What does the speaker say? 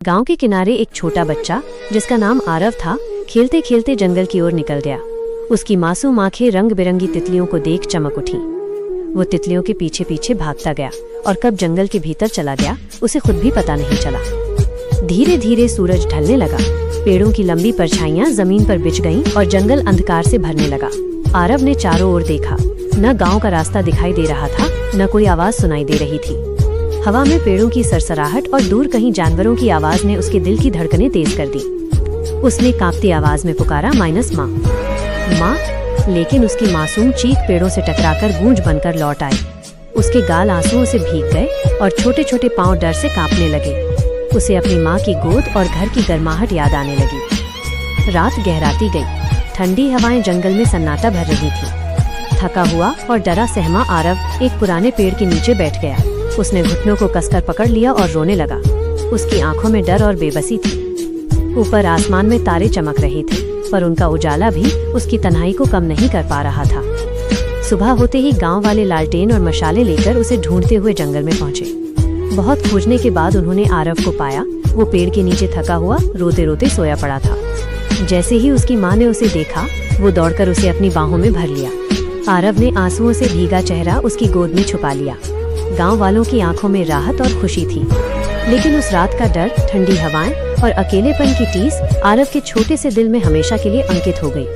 गांव के किनारे एक छोटा बच्चा जिसका नाम आरव था, खेलते खेलते जंगल की ओर निकल गया। उसकी मासूम आंखें रंग बिरंगी तितलियों को देख चमक उठी। वो तितलियों के पीछे पीछे भागता गया और कब जंगल के भीतर चला गया उसे खुद भी पता नहीं चला। धीरे धीरे सूरज ढलने लगा, पेड़ों की लंबी परछाइयां जमीन पर बिछ गईं और जंगल अंधकार से भरने लगा। आरव ने चारों ओर देखा, न गांव का रास्ता दिखाई दे रहा था, न कोई आवाज सुनाई दे रही थी। हवा में पेड़ों की सरसराहट और दूर कहीं जानवरों की आवाज ने उसके दिल की धड़कनें तेज कर दी। उसने कांपती आवाज में पुकारा, माइनस माँ, माँ। लेकिन उसकी मासूम चीख पेड़ों से टकराकर गूंज बनकर लौट आई। उसके गाल आंसुओं से भीग गए और छोटे छोटे पांव डर से कांपने लगे। उसे अपनी माँ की गोद और घर की गर्माहट याद आने लगी। रात गहराती गई, ठंडी हवाएं जंगल में सन्नाटा भर रही थी। थका हुआ और डरा सहमा आरव एक पुराने पेड़ के नीचे बैठ गया। उसने घुटनों को कसकर पकड़ लिया और रोने लगा। उसकी आंखों में डर और बेबसी थी। ऊपर आसमान में तारे चमक रहे थे, पर उनका उजाला भी उसकी तन्हाई को कम नहीं कर पा रहा था। सुबह होते ही गांव वाले लालटेन और मशाले लेकर उसे ढूंढते हुए जंगल में पहुंचे। बहुत खोजने के बाद उन्होंने आरव को पाया। वो पेड़ के नीचे थका हुआ रोते रोते सोया पड़ा था। जैसे ही उसकी माँ ने उसे देखा, वो दौड़कर उसे अपनी बाहों में भर लिया। आरव ने आंसुओं से भीगा चेहरा उसकी गोद में छुपा लिया। गांव वालों की आंखों में राहत और खुशी थी, लेकिन उस रात का डर, ठंडी हवाएं और अकेलेपन की टीस आरव के छोटे से दिल में हमेशा के लिए अंकित हो गई।